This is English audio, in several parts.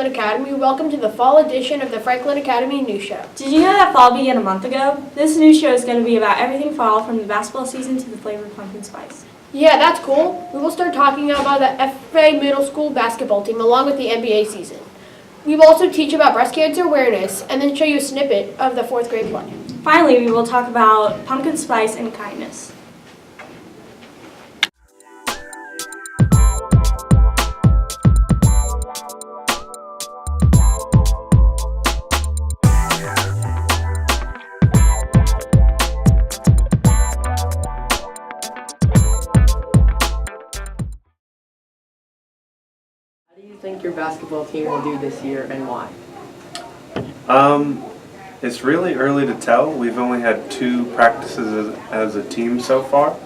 Franklin Academy. Welcome to the fall edition of the Franklin Academy News Show. Did you know that fall began a month ago? This news show is going to be about everything fall, from the basketball season to the flavor of pumpkin spice. Yeah, that's cool. We will start talking about the FA Middle School basketball team along with the NBA season. We will also teach about breast cancer awareness and then show you a snippet of the 4th grade play. Finally, we will talk about pumpkin spice and kindness. How do you think your basketball team will do this year and why? It's really early to tell. We've only had 2 practices as a team so far,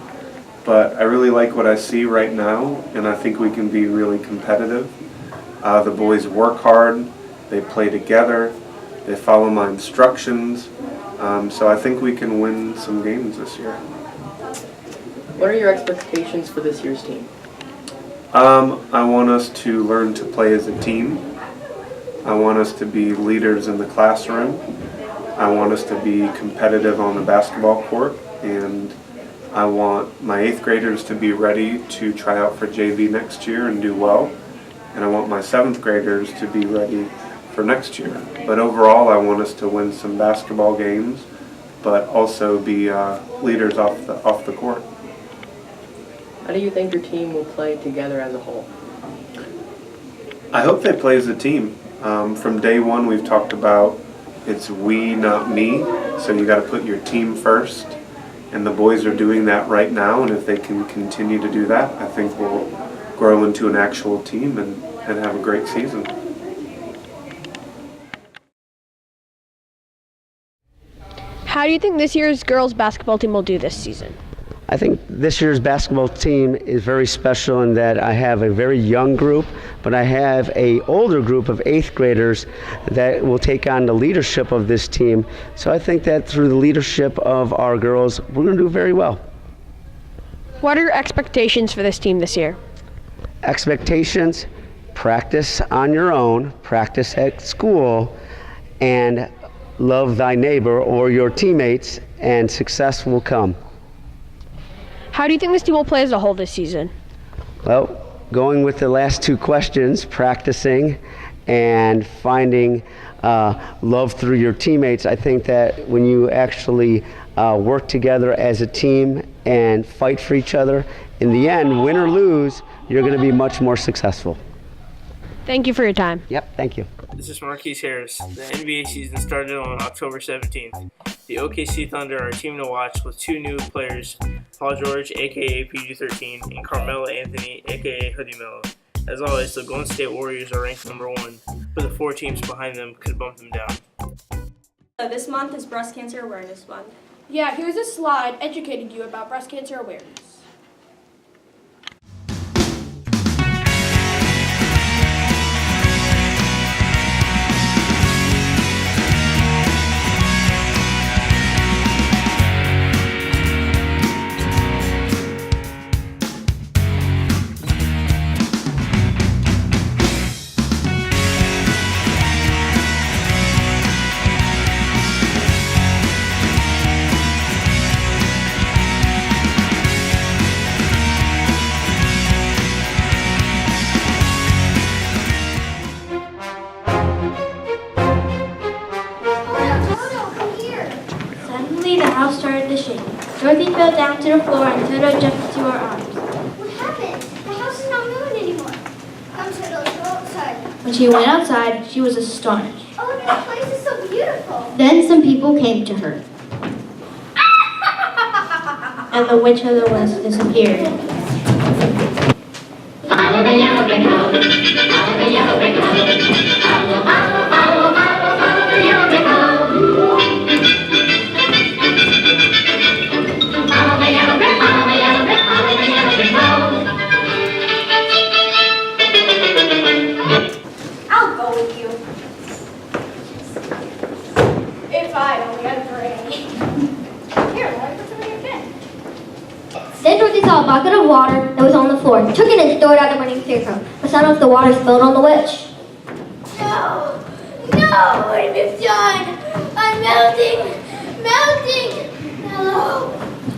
but I really like what I see right now, and I think we can be really competitive. The boys work hard, they play together, they follow my instructions, so I think we can win some games this year. What are your expectations for this year's team? I want us to learn to play as a team. I want us to be leaders in the classroom. I want us to be competitive on the basketball court, and I want my 8th graders to be ready to try out for JV next year and do well. And I want my 7th graders to be ready for next year. But overall, I want us to win some basketball games, but also be leaders off the court. How do you think your team will play together as a whole? I hope they play as a team. From day one, we've talked about it's we, not me. So you got to put your team first, and the boys are doing that right now. And if they can continue to do that, I think we'll grow into an actual team and have a great season. How do you think this year's girls basketball team will do this season? I think this year's basketball team is very special in that I have a very young group, but I have an older group of 8th graders that will take on the leadership of this team. So I think that through the leadership of our girls, we're going to do very well. What are your expectations for this team this year? Expectations: practice on your own, practice at school, and love thy neighbor or your teammates, and success will come. How do you think this team will play as a whole this season? Well, going with the last 2 questions, practicing and finding love through your teammates, I think that when you actually work together as a team and fight for each other, in the end, win or lose, you're going to be much more successful. Thank you for your time. Yep, thank you. This is Marquise Harris. The NBA season started on October 17th. The OKC Thunder are a team to watch with 2 new players, Paul George, aka PG-13, and Carmelo Anthony, aka Hoodie Mello. As always, the Golden State Warriors are ranked number 1, but the 4 teams behind them could bump them down. This month is Breast Cancer Awareness Month. Yeah, here's a slide educating you about breast cancer awareness. Suddenly, the house started to shake. Dorothy fell down to the floor and Toto jumped into her arms. What happened? The house is not moving anymore. Come, Toto, go outside. When she went outside, she was astonished. Oh, this place is so beautiful. Then some people came to her. And the Witch of the West disappeared. Follow the yellow brick road. Follow the yellow brick road. Follow, follow, follow, follow, follow the yellow brick road. Follow the yellow brick, follow the yellow brick, follow the yellow brick road. I'll go with you. If I only had a brain. Here, let me put some in your pen. Then Dorothy saw a bucket of water that was on the floor, took it and threw it at the burning scarecrow. But somehow the water spilled on the witch. No! No! No! What have you done? I'm melting! Melting! Hello?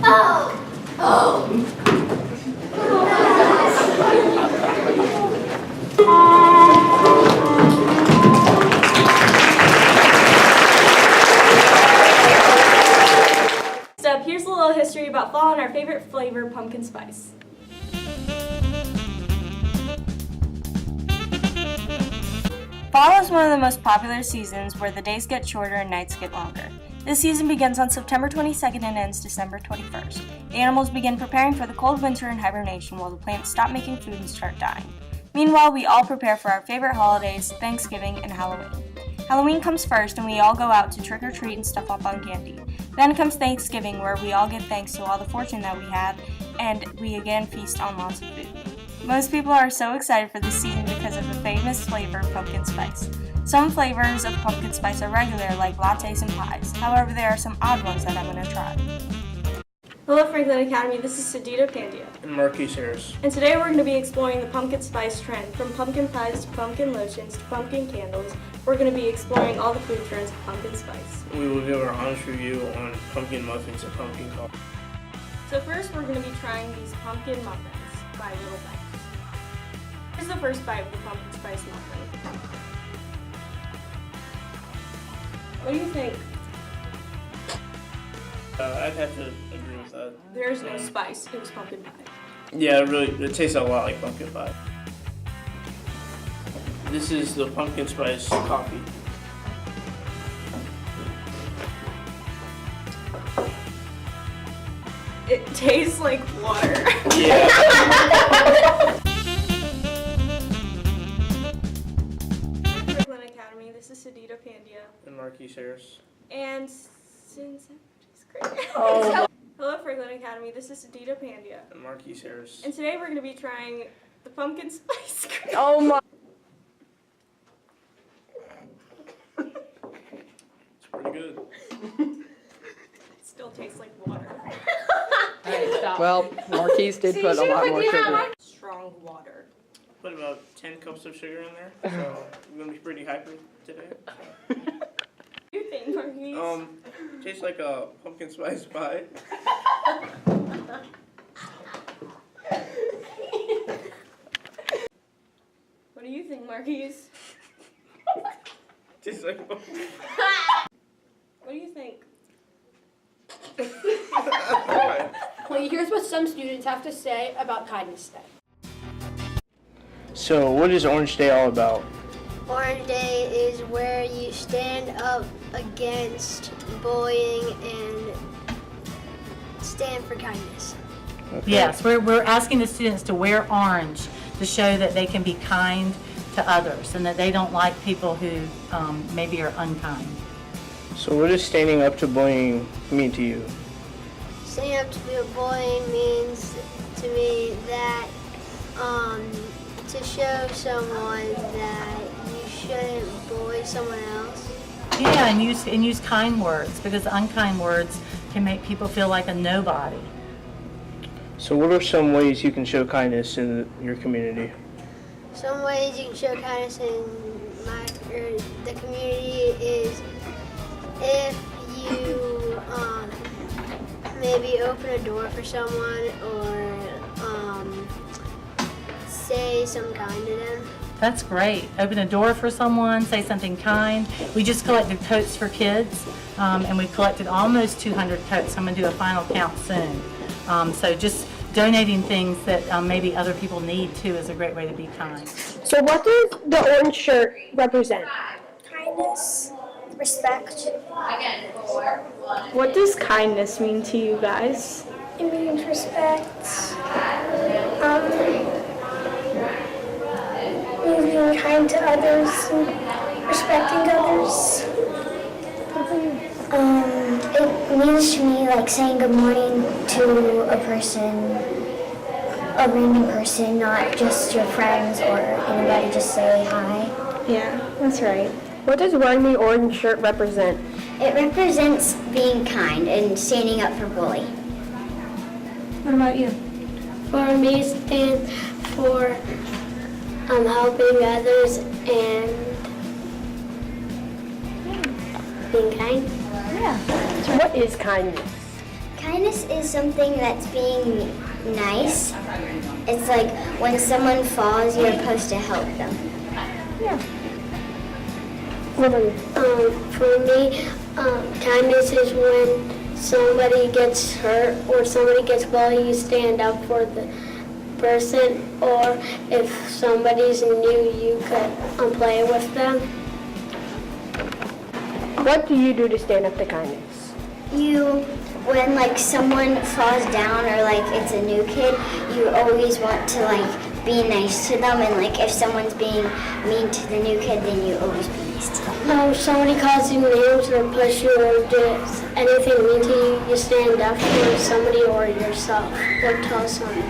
Oh! Oh! Next up, here's a little history about fall and our favorite flavor, pumpkin spice. Fall is one of the most popular seasons where the days get shorter and nights get longer. This season begins on September 22nd and ends December 21st. The animals begin preparing for the cold winter and hibernation while the plants stop making food and start dying. Meanwhile, we all prepare for our favorite holidays, Thanksgiving and Halloween. Halloween comes first and we all go out to trick or treat and stuff up on candy. Then comes Thanksgiving where we all give thanks to all the fortune that we have and we again feast on lots of food. Most people are so excited for this season because of the famous flavor pumpkin spice. Some flavors of pumpkin spice are regular, like lattes and pies. However, there are some odd ones that I'm going to try. Hello Franklin Academy, this is Sadita Pandya. And Marquise Harris. And today we're going to be exploring the pumpkin spice trend. From pumpkin pies to pumpkin lotions to pumpkin candles, we're going to be exploring all the food trends of pumpkin spice. We will give our honest review on pumpkin muffins and pumpkin coffee. So first we're going to be trying these pumpkin muffins by Little Bites. Here's the first bite of the pumpkin spice muffin. What do you think? I'd have to agree with that. There's no spice, it was pumpkin pie. Yeah, it tastes a lot like pumpkin pie. This is the pumpkin spice coffee. It tastes like water. Yeah. Franklin Academy, this is Sadita Pandya. And Marquise Harris. And since great. Oh. Hello Franklin Academy, this is Sadita Pandya. And Marquise Harris. And today we're going to be trying the pumpkin spice cream. Oh my. It's pretty good. It still tastes like water. Well, Marquise did put a lot more sugar. Strong water. Put about 10 cups of sugar in there, so we're gonna be pretty hyper today. What do you think, Marquise? Tastes like a pumpkin spice pie. What do you think, Marquise? Tastes like pumpkin. What do you think? Well, here's what some students have to say about Kindness Day. So, what is Orange Day all about? Orange Day is where you stand up against bullying and stand for kindness. Okay. Yes, we're asking the students to wear orange to show that they can be kind to others and that they don't like people who maybe are unkind. So, what does standing up to bullying mean to you? Standing up to bullying means to me that to show someone that you shouldn't bully someone else. Yeah, and use kind words because unkind words can make people feel like a nobody. So, what are some ways you can show kindness in your community? Some ways you can show kindness in the community is if you maybe open a door for someone or say something kind to them. That's great. Open a door for someone, say something kind. We just collected coats for kids, and we collected almost 200 coats. I'm going to do a final count soon. So just donating things that maybe other people need too is a great way to be kind. So what does the orange shirt represent? Kindness, respect. What does kindness mean to you guys? It means respect. Being kind to others, respecting others. It means to me like saying good morning to a person, a random person, not just your friends or anybody, just say hi. Yeah, that's right. What does wearing the orange shirt represent? It represents being kind and standing up for bully. What about you? For me, stand for helping others and being kind. What is kindness? Kindness is something that's being nice. It's like when someone falls, you're supposed to help them. For me, kindness is when somebody gets hurt or somebody gets bullied, you stand up for the person, or if somebody's new, you could play with them. What do you do to stand up to kindness? When like someone falls down or like it's a new kid, you always want to like be nice to them, and like if someone's being mean to the new kid, then you always be nice to them. If somebody calls you names or push you or does anything mean to you, you stand up for somebody or yourself or tell somebody.